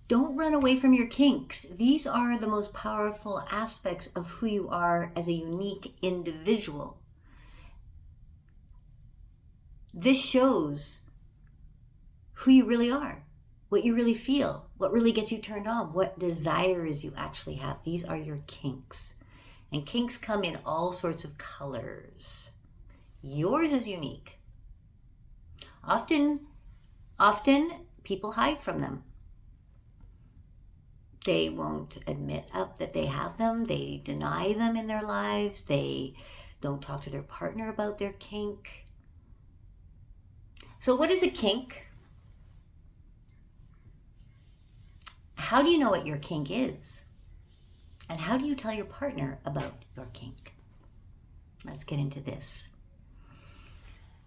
Don't run away from your kinks. These are the most powerful aspects of who you are as a unique individual. This shows who you really are, what you really feel, what really gets you turned on, what desires you actually have. These are your kinks. And kinks come in all sorts of colors. Yours is unique. Often people hide from them. They won't admit up that they have them. They deny them in their lives. They don't talk to their partner about their kink. So what is a kink? How do you know what your kink is? And how do you tell your partner about your kink? Let's get into this.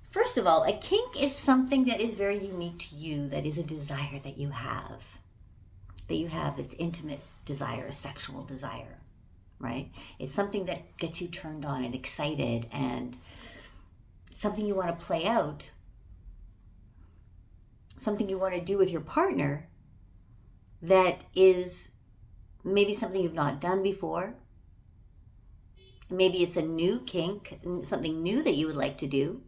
First of all, a kink is something that is very unique to you, that is a desire that you have. That's intimate desire, a sexual desire, right? It's something that gets you turned on and excited and something you want to play out, something you want to do with your partner that is maybe something you've not done before. Maybe it's a new kink, something new that you would like to do.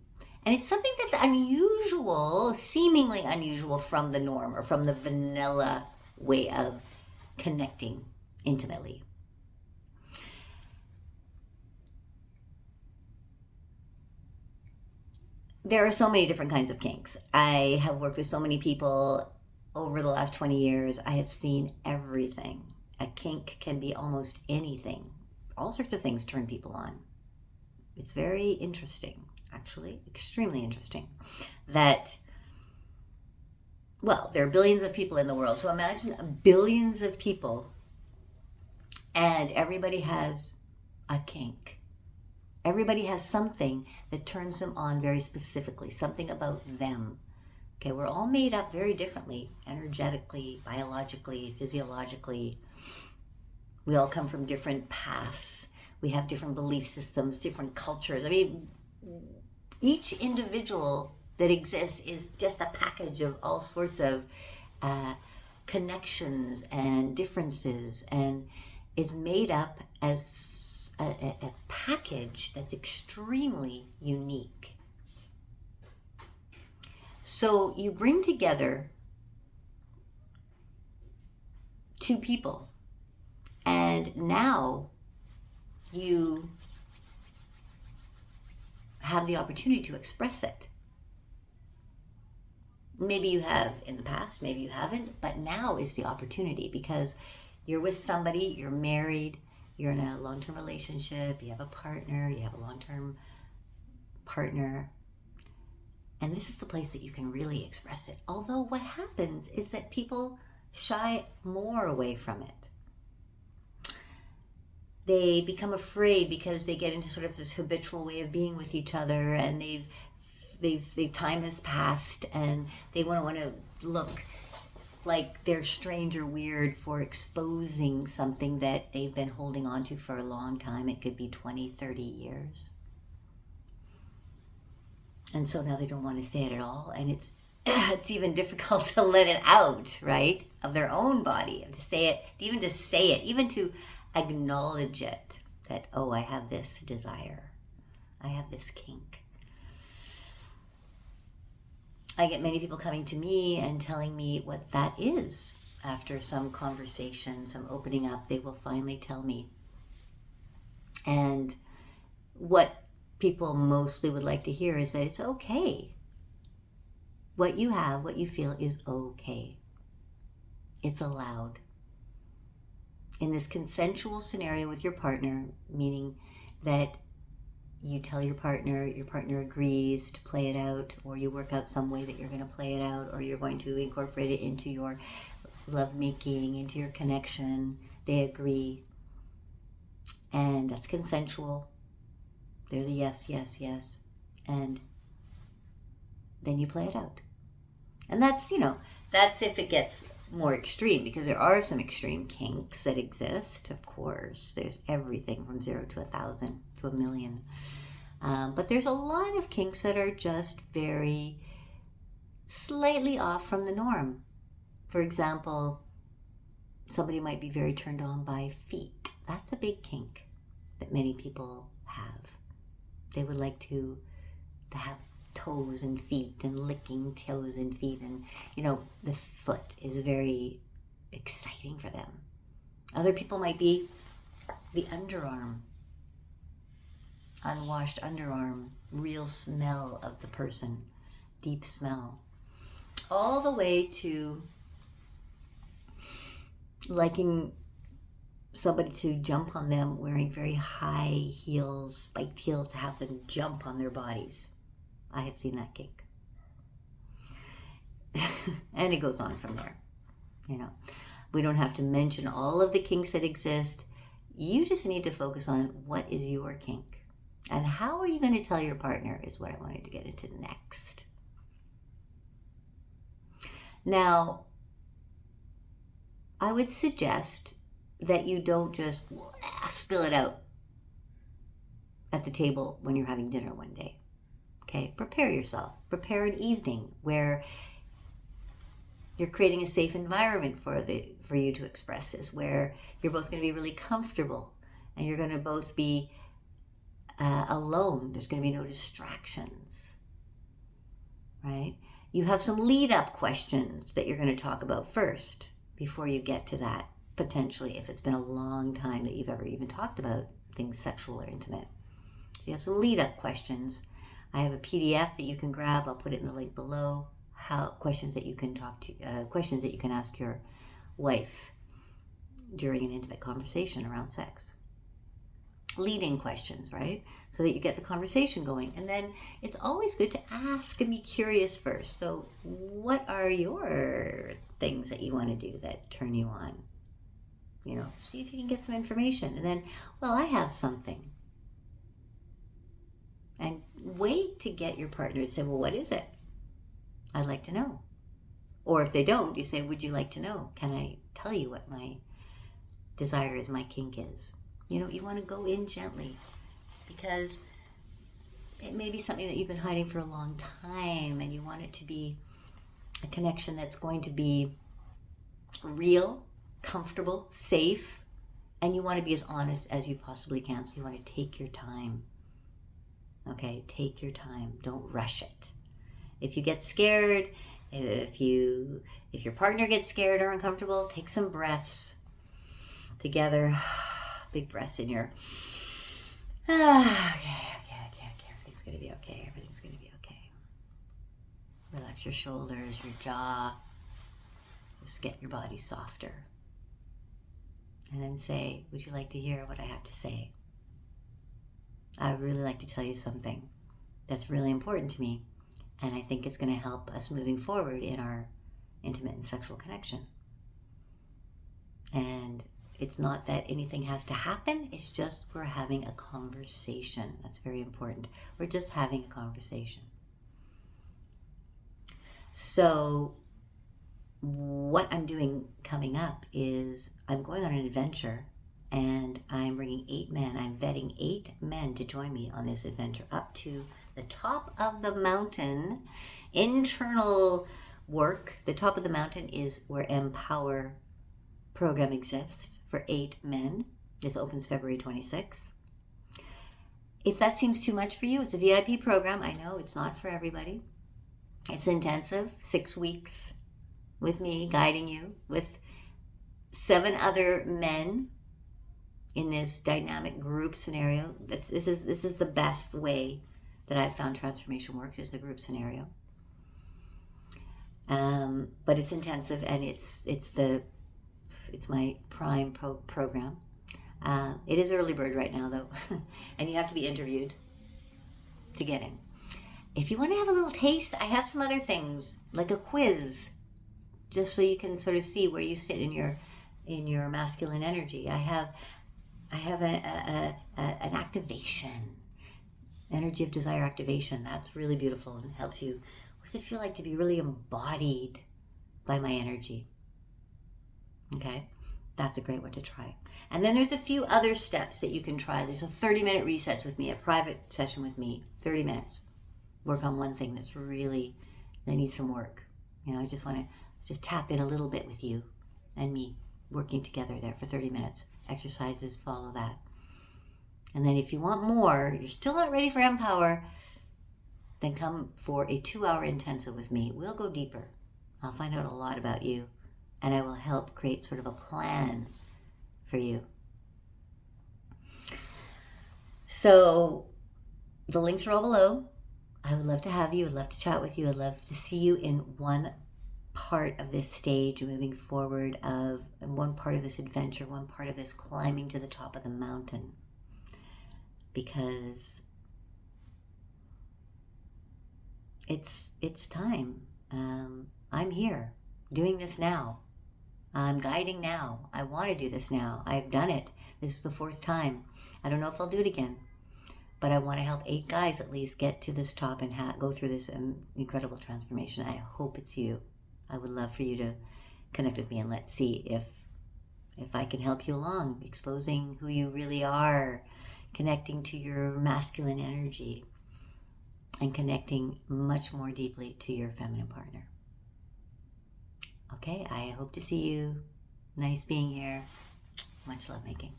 And it's something that's unusual, seemingly unusual from the norm or from the vanilla way of connecting intimately. There are so many different kinds of kinks. I have worked with so many people over the last 20 years. I have seen everything. A kink can be almost anything. All sorts of things turn people on. It's very interesting, actually, extremely interesting, that, well, there are billions of people in the world. So imagine billions of people and everybody has a kink. Everybody has something that turns them on very specifically, something about them. Okay, we're all made up very differently, energetically, biologically, physiologically. We all come from different pasts. We have different belief systems, different cultures. I mean, each individual that exists is just a package of all sorts of connections and differences, and is made up as a package that's extremely unique. So you bring together two people, and now you have the opportunity to express it. Maybe you have in the past, maybe you haven't, but now is the opportunity, because you're with somebody, you're married, you're in a long-term relationship, you have a partner, you have a long-term partner, and this is the place that you can really express it. Although what happens is that people shy more away from it. They become afraid because they get into sort of this habitual way of being with each other, and the time has passed, and they want to look like they're strange or weird for exposing something that they've been holding on to for a long time. It could be 20, 30 years. And so now they don't want to say it at all, and it's even difficult to let it out, right, of their own body, to say it, even to acknowledge it, that, oh, I have this desire, I have this kink. I get many people coming to me and telling me what that is. After some conversation, some opening up, they will finally tell me. And what people mostly would like to hear is that it's okay. What you have, what you feel is okay. It's allowed. In this consensual scenario with your partner, meaning that you tell your partner agrees to play it out, or you work out some way that you're going to play it out, or you're going to incorporate it into your lovemaking, into your connection. They agree. And that's consensual. There's a yes, yes, yes. And then you play it out. And that's, that's if it gets more extreme, because there are some extreme kinks that exist, of course. There's everything from 0 to 1,000 to 1,000,000. But there's a lot of kinks that are just very slightly off from the norm. For example, Somebody might be very turned on by feet. That's a big kink that many people have. They would like to have toes and feet and licking toes and feet, and the foot is very exciting for them. Other people might be the underarm, unwashed underarm, real smell of the person, deep smell, all the way to liking somebody to jump on them wearing very high heels, spiked heels, to have them jump on their bodies. I have seen that kink. And it goes on from there. We don't have to mention all of the kinks that exist. You just need to focus on what is your kink. And how are you going to tell your partner is what I wanted to get into next. Now, I would suggest that you don't just spill it out at the table when you're having dinner one day. Okay, prepare yourself. Prepare an evening where you're creating a safe environment for you to express this, where you're both going to be really comfortable and you're going to both be alone. There's going to be no distractions, right? You have some lead-up questions that you're going to talk about first before you get to that, potentially, if it's been a long time that you've ever even talked about things sexual or intimate. So you have some lead-up questions. I have a PDF that you can grab. I'll put it in the link below. Questions that you can questions that you can ask your wife during an intimate conversation around sex. Leading questions, right? So that you get the conversation going. And then it's always good to ask and be curious first. So what are your things that you want to do that turn you on? See if you can get some information. And then, I have something. And wait to get your partner to say, what is it? I'd like to know. Or if they don't, you say, would you like to know? Can I tell you what my desire is, my kink is? You want to go in gently, because it may be something that you've been hiding for a long time, and you want it to be a connection that's going to be real, comfortable, safe, and you want to be as honest as you possibly can. So you want to take your time. Okay, take your time. Don't rush it. If you get scared, if your partner gets scared or uncomfortable, take some breaths together. Big breaths in your, okay, everything's going to be okay, everything's going to be okay. Relax your shoulders, your jaw. Just get your body softer. And then say, would you like to hear what I have to say? I would really like to tell you something that's really important to me, and I think it's going to help us moving forward in our intimate and sexual connection. And it's not that anything has to happen, it's just we're having a conversation. That's very important. We're just having a conversation. So what I'm doing coming up is I'm going on an adventure, and I'm bringing 8 men. I'm vetting 8 men to join me on this adventure up to the top of the mountain. Internal work. The top of the mountain is where Empower program exists for 8 men. This opens February 26th. If that seems too much for you, it's a VIP program. I know it's not for everybody. It's intensive, 6 weeks with me guiding you, with 7 other men in this dynamic group scenario. This is the best way that I've found transformation works, is the group scenario. But it's intensive, and it's my prime program. It is early bird right now, though, and you have to be interviewed to get in. If you want to have a little taste, I have some other things, like a quiz, just so you can sort of see where you sit in your masculine energy. I have an activation, energy of desire activation. That's really beautiful and helps you. What does it feel like to be really embodied by my energy? Okay, that's a great one to try. And then there's a few other steps that you can try. There's a 30-minute resets with me, a private session with me, 30 minutes. Work on one thing that needs some work. I just want to tap in a little bit with you and me. working together there for 30 minutes. Exercises follow that. And then if you want more, you're still not ready for Empower, then come for a 2-hour intensive with me. We'll go deeper. I'll find out a lot about you, and I will help create sort of a plan for you. So the links are all below. I would love to have you. I'd love to chat with you. I'd love to see you in one part of this stage moving forward, of one part of this adventure, one part of this climbing to the top of the mountain. Because it's time. I'm here doing this now. I'm guiding now. I want to do this now. I've done it. This is the 4th time. I don't know if I'll do it again, but I want to help 8 guys at least get to this top and go through this incredible transformation. I hope it's you. I would love for you to connect with me, and let's see if I can help you along, exposing who you really are, connecting to your masculine energy, and connecting much more deeply to your feminine partner. Okay, I hope to see you. Nice being here. Much love making.